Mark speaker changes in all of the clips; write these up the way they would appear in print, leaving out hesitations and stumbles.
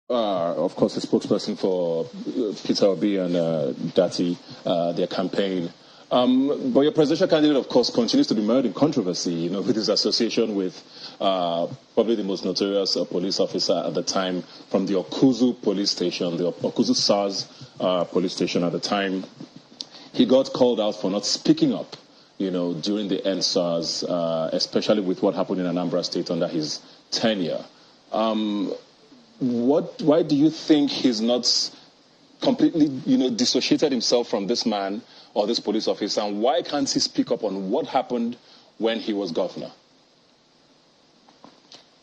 Speaker 1: Of course, the spokesperson for Peter Obi and Datti, their campaign. But your presidential candidate, of course, continues to be mired in controversy, with his association with probably the most notorious police officer at the time from the Okuzu police station, the Okuzu SARS police station at the time. He got called out for not speaking up, during the EndSARS, especially with what happened in Anambra State under his tenure. Why do you think he's not completely, dissociated himself from this man or this police officer, and why can't he speak up on what happened when he was governor?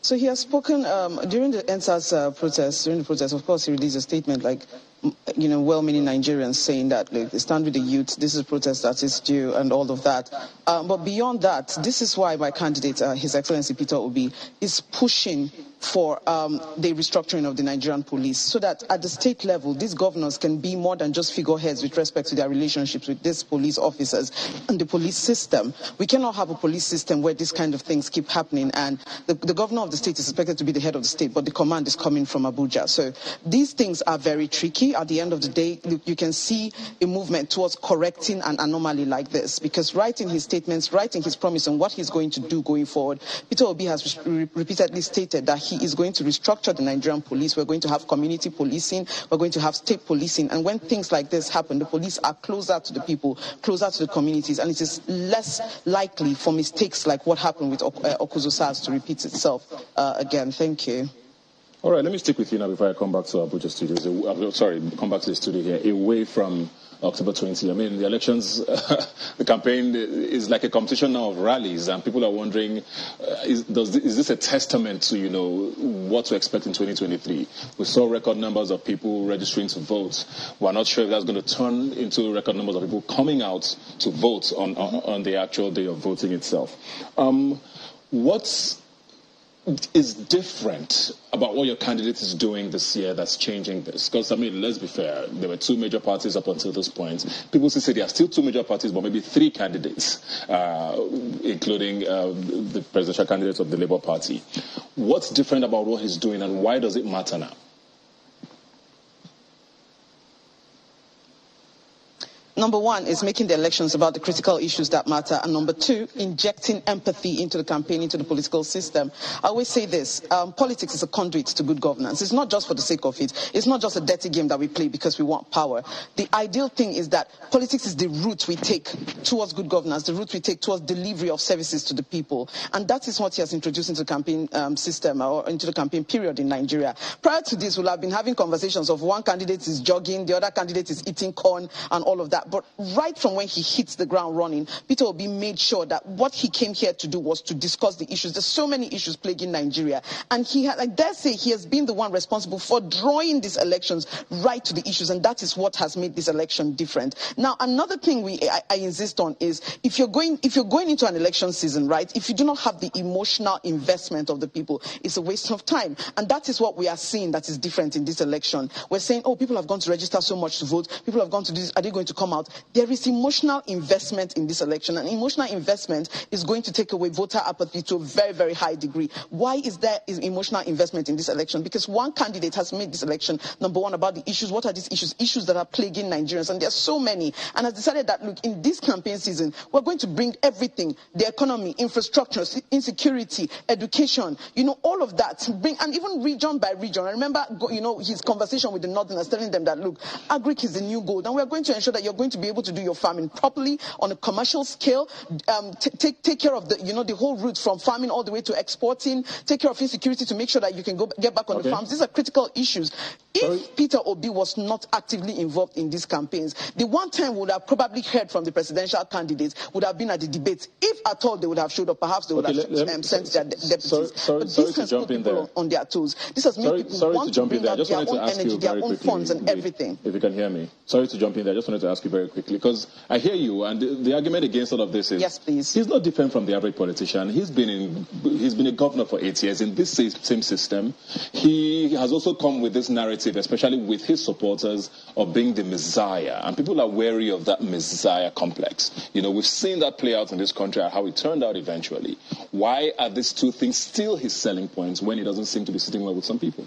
Speaker 2: So he has spoken during the EndSARS protest. During the protest, of course, he released a statement like, well-meaning Nigerians saying that, like, stand with the youth, this is a protest that is due, and all of that. But beyond that, this is why my candidate, His Excellency Peter Obi, is pushing for the restructuring of the Nigerian police, so that at the state level, these governors can be more than just figureheads with respect to their relationships with these police officers and the police system. We cannot have a police system where these kind of things keep happening, and the governor of the state is expected to be the head of the state, but the command is coming from Abuja. So these things are very tricky. At the end of the day, you can see a movement towards correcting an anomaly like this, because writing his statements, writing his promise on what he's going to do going forward, Peter Obi has repeatedly stated that he is going to restructure the Nigerian police. We're going to have community policing. We're going to have state policing. And when things like this happen, the police are closer to the people, closer to the communities, and it is less likely for mistakes like what happened with Okuzu SARS to repeat itself again. Thank you.
Speaker 1: All right, let me stick with you now before I come back to Abuja studios. Come back to the studio here, away from October 20. I mean, the elections, the campaign is like a competition now of rallies, and people are wondering, is this a testament to, what to expect in 2023? We saw record numbers of people registering to vote. We're not sure if that's going to turn into record numbers of people coming out to vote on the actual day of voting itself. What is different about what your candidate is doing this year that's changing this? Because, let's be fair, there were two major parties up until this point. People still say there are still two major parties, but maybe three candidates, including the presidential candidates of the Labour Party. What's different about what he's doing, and why does it matter now?
Speaker 2: Number one is making the elections about the critical issues that matter. And number two, injecting empathy into the campaign, into the political system. I always say this, politics is a conduit to good governance. It's not just for the sake of it. It's not just a dirty game that we play because we want power. The ideal thing is that politics is the route we take towards good governance, the route we take towards delivery of services to the people. And that is what he has introduced into the campaign system, or into the campaign period in Nigeria. Prior to this, we'll have been having conversations of one candidate is jogging, the other candidate is eating corn, and all of that. But right from when he hits the ground running, Peter Obi made sure that what he came here to do was to discuss the issues. There's so many issues plaguing Nigeria. And he had, I dare say, he has been the one responsible for drawing these elections right to the issues. And that is what has made this election different. Now, another thing I insist on is if you're going into an election season, right, if you do not have the emotional investment of the people, it's a waste of time. And that is what we are seeing that is different in this election. We're saying, oh, people have gone to register so much to vote. People have gone to do this. Are they going to come out? There is emotional investment in this election, and emotional investment is going to take away voter apathy to a very, very high degree. Why is there emotional investment in this election? Because one candidate has made this election, number one, about the issues. What are these issues? Issues that are plaguing Nigerians, and there are so many. And has decided that, look, in this campaign season, we're going to bring everything, the economy, infrastructure, insecurity, education, all of that, and even region by region. I remember, his conversation with the Northerners, telling them that, look, agric is the new gold, and we're going to ensure that you're going to be able to do your farming properly on a commercial scale, take care of the whole route from farming all the way to exporting, take care of insecurity to make sure that you can get back on the farms. These are critical issues. If Peter Obi was not actively involved in these campaigns, the one time we would have probably heard from the presidential candidates would have been at the debates. If at all they would have showed up, perhaps they would have sent their deputies. But this has put people on their toes. This has made people want to bring out their own energy, their own funds and everything.
Speaker 1: If you can hear me. Sorry to jump in there. I just wanted to ask you very quickly, because I hear you, and the argument against all of this is,
Speaker 2: yes, please.
Speaker 1: He's not different from the average politician. He's been a governor for 8 years in this same system. He has also come with this narrative, especially with his supporters, of being the messiah, and people are wary of that messiah complex. We've seen that play out in this country and how it turned out eventually. Why are these two things still his selling points when he doesn't seem to be sitting well with some people?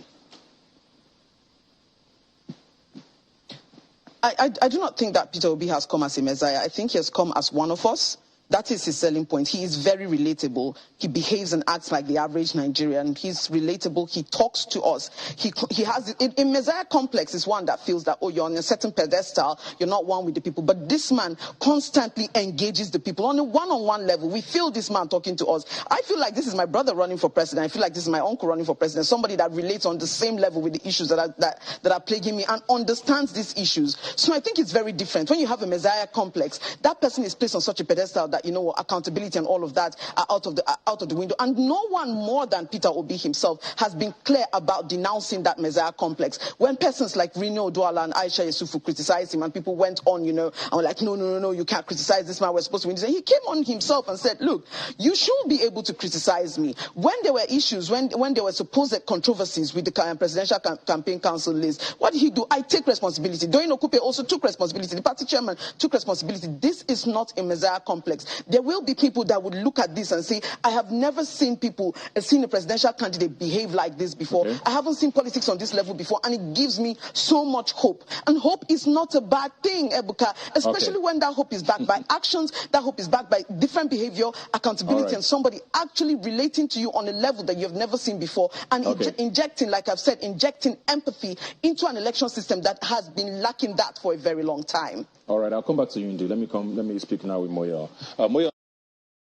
Speaker 2: I do not think that Peter Obi has come as a messiah. I think he has come as one of us. That is his selling point. He is very relatable. He behaves and acts like the average Nigerian. He's relatable. He talks to us. He has a messiah complex is one that feels that, oh, you're on a certain pedestal. You're not one with the people. But this man constantly engages the people on a one-on-one level. We feel this man talking to us. I feel like this is my brother running for president. I feel like this is my uncle running for president. Somebody that relates on the same level with the issues that are plaguing me and understands these issues. So I think it's very different. When you have a messiah complex, that person is placed on such a pedestal that, you know, accountability and all of that are out of the window. And no one more than Peter Obi himself has been clear about denouncing that messiah complex. When persons like Rino Odwala and Aisha Yesufu criticized him and people went on, you know, and were like, no, you can't criticize this man, we're supposed to win this. And he came on himself and said, look, you should be able to criticize me. When there were issues, when there were supposed controversies with the presidential campaign council list, what did he do? I take responsibility. Doyin Okupe also took responsibility. The party chairman took responsibility. This is not a messiah complex. There will be people that would look at this and say, I have never seen a presidential candidate behave like this before. Okay. I haven't seen politics on this level before, and it gives me so much hope. And hope is not a bad thing, Ebuka, especially when that hope is backed by actions, that hope is backed by different behavior, accountability, and somebody actually relating to you on a level that you've never seen before, and injecting, like I've said, injecting empathy into an election system that has been lacking that for a very long time.
Speaker 1: All right, I'll come back to you, Ndi. Let me speak now with Moyo. Moyo,